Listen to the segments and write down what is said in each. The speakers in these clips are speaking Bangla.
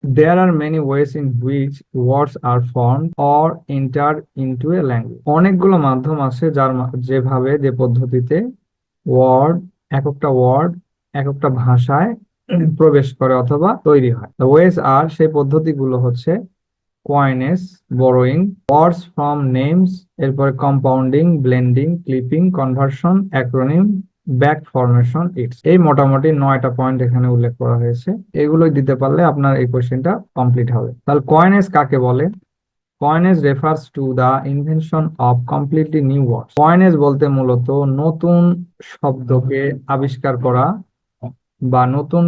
There are many ways in which words are formed or entered into a language. অনেকগুলো মাধ্যম আছে যে পদ্ধতিতে ওয়ার্ড ওয়ার্ড এক একটা ভাষায় প্রবেশ করে অথবা তৈরি হয়। The ways are সেই পদ্ধতিগুলো হচ্ছে কয়েনেস, বোরোয়িং, ওয়ার্ডস ফ্রম নেমস, এরপরে compounding, blending, clipping, conversion, acronym, back formation, it's. এই মোটামুটি 9টা পয়েন্ট এখানে উল্লেখ করা হয়েছে। এগুলোই দিতে পারলে আপনার এই কোশ্চেনটা কমপ্লিট হবে। তাহলে কয়েনেস কাকে বলে? Coinage refers to the invention of completely new word. Coinage বলতে মূলত নতুন শব্দকে আবিষ্কার করা বা নতুন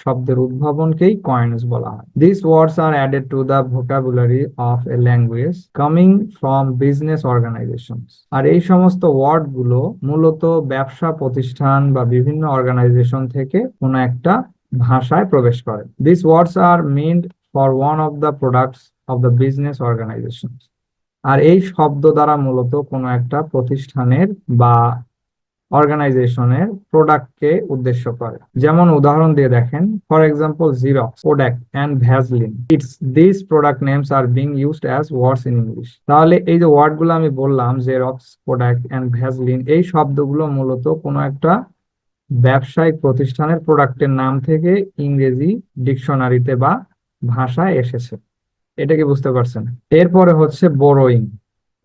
শব্দের উদ্ভাবনকেই কয়েনেজ বলা হয়। This words are added to the vocabulary of a language coming from business organisations. আর এই সমস্ত ওয়ার্ড গুলো মূলত ব্যবসা প্রতিষ্ঠান বা বিভিন্ন অর্গানাইজেশন থেকে কোনো একটা ভাষায় প্রবেশ করে। This words are meant for one of the products of the business organisation. আর এই শব্দ দ্বারা মূলত কোনো একটা প্রতিষ্ঠানের বা অর্গানাইজেশনের প্রোডাক্টকে উদ্দেশ্য করে। যেমন উদাহরণ দিয়ে দেখেন, for example Xerox, Kodak and Vaseline, it's this product names are being used as words in English. তাহলে এই যে ওয়ার্ড গুলো আমি বললাম, জেরক্স, কোডাক এন্ড ভ্যাসলিন, এই শব্দগুলো মূলত কোনো একটা ব্যবসায়িক প্রতিষ্ঠানের প্রোডাক্টের নাম থেকে ইংরেজি ডিকশনারিতে বা ভাষায় এসেছে। এটা কি বুঝতে পারছেন? এরপরে হচ্ছে বোরোয়িং।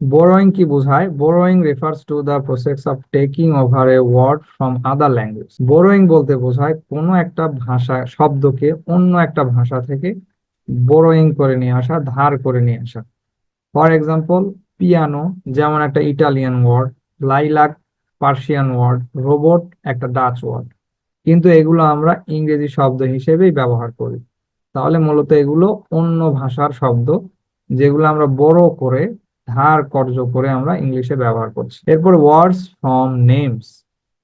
বোরোয়িং কি বোঝায়? Borrowing refers to the process of taking over a word from other language. Borrowing বলতে বোঝায় কোনো একটা ভাষা শব্দকে অন্য একটা ভাষা থেকে বোরোয়িং করে নিয়ে আসা, ধার করে নিয়ে আসা। ফর এক্সাম্পল, পিয়ানো যেমন একটা Italian word, lilac Persian word, robot একটা ডাচ ওয়ার্ড, কিন্তু এগুলো আমরা ইংরেজি শব্দ হিসেবেই ব্যবহার করি। তাহলে মূলত এগুলো অন্য ভাষার শব্দ, যেগুলো আমরা বড় করে ধার কর্য করে আমরা ইংলিশে ব্যবহার করছি। এরপর ওয়ার্ডস ফ্রম নেমস,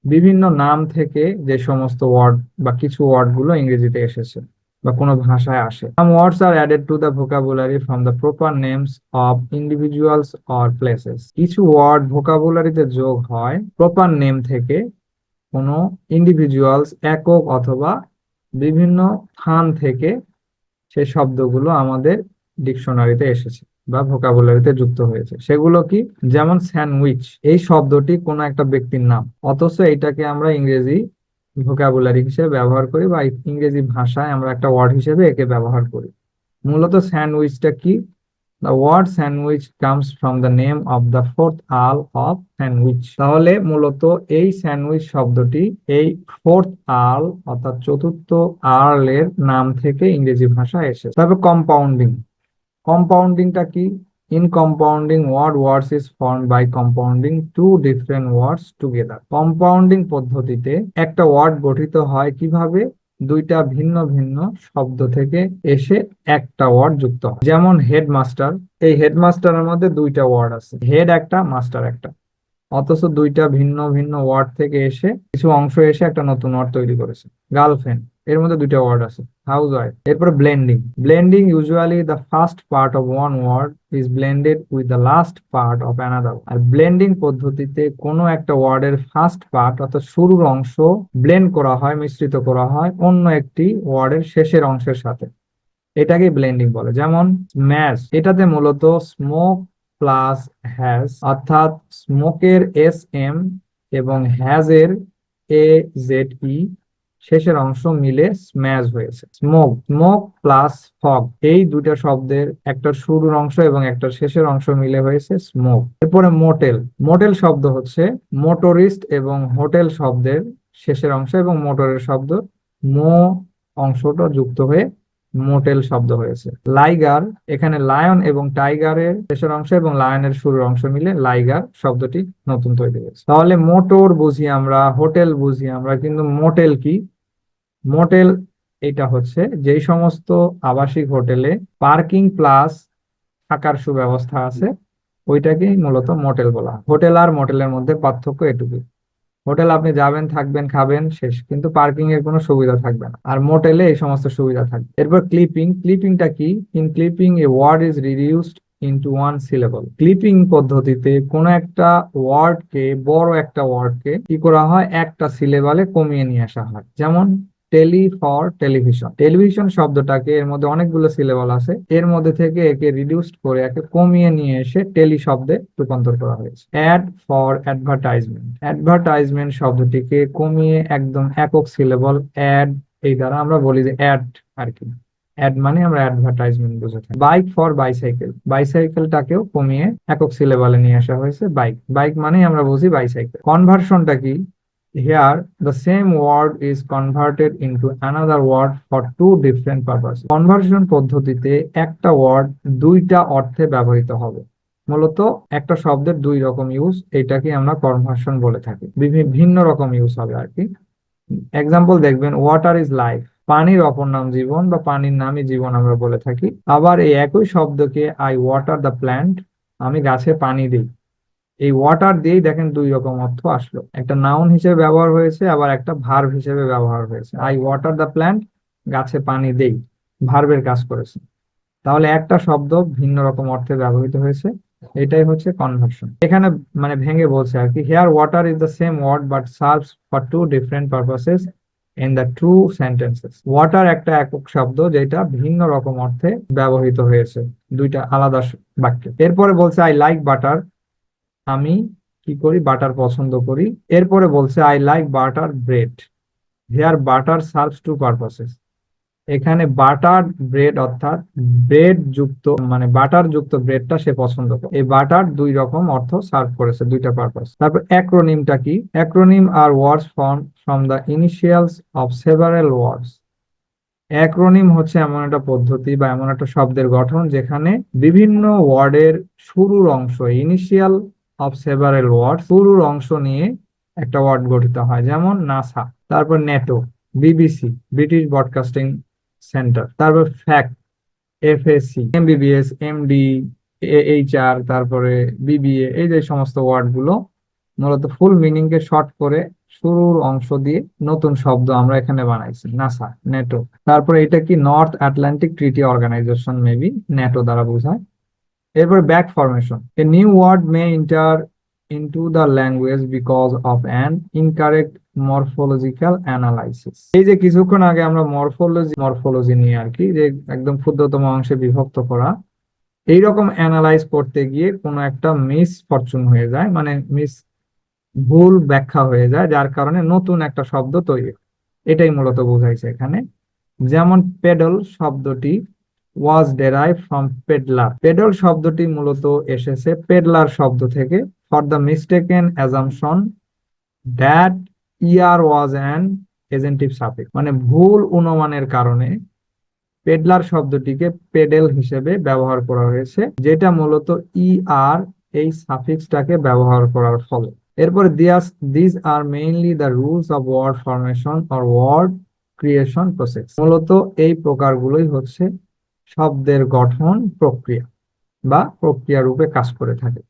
বিভিন্ন নাম থেকে যে সমস্ত ওয়ার্ড বা কিছু ওয়ার্ড গুলো ইংরেজিতে এসেছে বা কোনো ভাষায় আসে। Some words are added to the vocabulary from the proper names of individuals or places. কিছু ওয়ার্ড ভোকাবুলারিতে যোগ হয় প্রপার নেম থেকে, কোনো ইন্ডিভিজুয়ালস একক অথবা বিভিন্ন স্থান থেকে সেই শব্দগুলো আমাদের ডিকশনারিতে এসেছে বা ভোকাবুলারিতে যুক্ত হয়েছে। সেগুলো কি? যেমন স্যান্ডউইচ, এই শব্দটি কোনো একটা ব্যক্তির নাম, অথচ এটাকে আমরা ইংরেজি ভোকাবুলারি হিসেবে ব্যবহার করি বা ইংরেজি ভাষায় আমরা একটা ওয়ার্ড হিসেবে একে ব্যবহার করি। মূলত স্যান্ডউইচটা কি? The word sandwich comes from the name of the fourth earl of Sandwich. তাহলে মূলত এই স্যান্ডউইচ শব্দটি এই ফোর্থ আর্ল অর্থাৎ চতুর্থ আর্লের নাম থেকে ইংরেজি ভাষায় এসেছে। তবে কম্পাউন্ডিং, কম্পাউন্ডিংটা কি? In compounding, words is formed by compounding two different words together. Compounding পদ্ধতিতে একটা ওয়ার্ড গঠিত হয় কিভাবে? দুইটা ভিন্ন ভিন্ন শব্দ থেকে এসে একটা ওয়ার্ড যুক্ত হয়। যেমন হেডমাস্টার, এই হেডমাস্টারের মধ্যে দুইটা ওয়ার্ড আছে, হেড একটা, মাস্টার একটা, অথচ দুইটা ভিন্ন ভিন্ন ওয়ার্ড থেকে এসে কিছু অংশ এসে একটা নতুন ওয়ার্ড তৈরি করেছে। গার্লফ্রেন্ড, এর মধ্যে দুইটা ওয়ার্ড আছে, হাউস ওয়াইফ। এরপরে blending, blending usually the first part of one word is blended with the last part of another. আর ব্লেন্ডিং পদ্ধতিতে কোনো একটা ওয়ার্ডের ফার্স্ট পার্ট অর্থাৎ শুরুর অংশ ব্লেন্ড করা হয়, মিশ্রিত করা হয় অন্য একটি ওয়ার্ডের শেষের অংশের সাথে। এটাকে ব্লেন্ডিং বলে। যেমন স্ম্যাশ, এটাতে মূলত স্মোক প্লাস হ্যাজ অর্থাৎ স্মোকের এস এম এবং হ্যাজের এ জেড ই শেষের অংশ মিলে স্ম্যাশ হয়েছে। স্মোক, স্মোক প্লাস ফগ, এই দুইটা শব্দের একটা শুরুর অংশ এবং একটা শেষের অংশ মিলে হয়েছে স্মোক। এরপরে মোটেল, মোটেল শব্দ হচ্ছে মোটরিস্ট এবং হোটেল শব্দের শেষের অংশ এবং মোটরের শব্দ মো অংশটা যুক্ত হয়ে মোটেল শব্দ হয়েছে। লাইগার, এখানে লায়ন এবং টাইগারের শেষের অংশ এবং লায়নের শুরুর অংশ মিলে লাইগার শব্দটি নতুন তৈরি হয়েছে। তাহলে মোটর বুঝি আমরা, হোটেল বুঝি আমরা, কিন্তু মোটেল কি? মোটেল এটা হচ্ছে যেই সমস্ত আবাসিক হোটেলে পার্কিং প্লাস থাকার সুব্যবস্থা আছে, ওইটাকেই মূলত মোটেল বলা হয়। হোটেল আর মোটেলের মধ্যে পার্থক্য এটুকু, হোটেল আপনি যাবেন, থাকবেন, খাবেন, শেষ, কিন্তু পার্কিং এর কোনো সুবিধা থাকবে না। আর মোটেলে এই সমস্ত সুবিধা থাকবে। এরপর ক্লিপিং, ক্লিপিংটা কি? In clipping a word is reduced into one syllable. Clipping পদ্ধতিতে কোন একটা ওয়ার্ডকে, বড় একটা ওয়ার্ডকে কি করা হয়? একটা সিলেবালে কমিয়ে নিয়ে আসা হয়। যেমন টেলি ফর টেলিভিশন। টেলিভিশন শব্দটাকে, এর মধ্যে অনেকগুলো সিলেবল আছে, এর মধ্যে থেকে একে রিডিউসড করে একে কমিয়ে নিয়ে এসে টেলি শব্দে রূপান্তর করা হয়েছে। Add for advertisement. অ্যাডভার্টাইজমেন্ট শব্দটিকে কমিয়ে একদম একক সিলেবল অ্যাড, এই দ্বারা আমরা বলি যে অ্যাড আর কি। অ্যাড মানে আমরা অ্যাডভার্টাইজমেন্ট বুঝে থাকি। Bike for bicycle. বাইসাইকেলটাকেও কমিয়ে একক সিলেবলে নিয়ে আসা হয়েছে বাইক। বাইক মানে আমরা বুঝি বাইসাইকেল। কনভার্সনটা কি? Here, the same word is converted into another word for two different purposes. Conversion পদ্ধতিতে একটা ওয়ার্ড দুইটা অর্থে ব্যবহৃত হবে। মূলত একটা শব্দের দুই রকম ইউজ, এটাকে আমরা কনভার্সন বলে থাকি। ভিন্ন রকম ইউজ হবে আর কি। এক্সাম্পল দেখবেন, ওয়াটার ইজ লাইফ, পানির অপর নাম জীবন বা পানির নামই জীবন আমরা বলে থাকি। আবার এই একই শব্দকে আই ওয়াটার দ্য প্ল্যান্ট, আমি গাছে পানি দিই, এই ওয়াটার দিয়েই দেখেন দুই রকম অর্থ আসলো। একটা নাউন হিসেবে ব্যবহার হয়েছে, আবার একটা ভার্ব হিসেবে ব্যবহার হয়েছে। আই ওয়াটার দ্য প্ল্যান্ট, গাছে পানি দেই, ভার্বের কাজ করেছে। তাহলে একটা শব্দ ভিন্ন রকম অর্থে ব্যবহৃত হয়েছে, এটাই হচ্ছে কনভার্সন। এখানে মানে ভেঙে বলছে আর কি, here water is the same word but serves for two different purposes in the two sentences. Water একটা একক শব্দ যেটা ভিন্ন রকম অর্থে ব্যবহৃত হয়েছে দুইটা আলাদা বাক্যে। এরপরে বলছে আই লাইক বাটার, আমি কি করি, বাটার পছন্দ করি। এরপরে বলছে I like butter bread, here butter serves two purposes. এখানে বাটার ব্রেড অর্থাৎ ব্রেড যুক্ত মানে বাটার যুক্ত ব্রেডটা সে পছন্দ করে। এই বাটার দুই রকম অর্থ সার্ভ করেছে, দুইটা পারপাস। তারপর অ্যাক্রোনিমটা কি? Acronym are words from the initials of several words. Acronym হচ্ছে এমন একটা পদ্ধতি বা এমন একটা শব্দের গঠন যেখানে বিভিন্ন ওয়ার্ডের শুরুর অংশ, ইনিশিয়াল অফ সেভারেল ওয়ার্ড, শুরুর অংশ নিয়ে একটা ওয়ার্ড গঠিত হয়। যেমন নাসা, তারপর NATO, BBC British Broadcasting Centre, তারপর fact, FSC, MBBS, MD, HR, তারপরে বিবিএ, এই যে সমস্ত ওয়ার্ড গুলো মূলত ফুল মিনিং কে শর্ট করে শুরুর অংশ দিয়ে নতুন শব্দ আমরা এখানে বানাইছি, নাসা, নেটো। তারপরে এটা কি, north Atlantic treaty organisation, maybe NATO দ্বারা বোঝায়। এরপর back formation, a new word may enter into the language because of an incorrect morphological analysis. এই যে কিছুক্ষণ আগে আমরা মরফোলজি নিয়ে আর কি, যে একদম ক্ষুদ্রতম অংশে বিভক্ত করা, এইরকম অ্যানালাইজ করতে গিয়ে কোনো একটা মিস ফরচুন হয়ে যায়, মানে ভুল ব্যাখ্যা হয়ে যায়, যার কারণে নতুন একটা শব্দ তৈরি হয়। এটাই মূলত বোঝাইছে এখানে। যেমন পেডল শব্দটি was derive from peddler. Peddle শব্দটি মূলত এসেছে পেডলার শব্দ থেকে, for the mistaken assumption that er was an agentive suffix, মানে ভুল অনুমানের কারণে পেডলার শব্দটিকে পেডেল হিসেবে ব্যবহার করা হয়েছে, যেটা মূলত আর এই সাফিক্সটাকে ব্যবহার করার ফলে। এরপরে this are mainly the rules of word formation or word creation process. মূলত এই প্রকারগুলোই হচ্ছে শব্দের গঠন প্রক্রিয়া বা প্রক্রিয়া রূপে কাজ করে থাকে।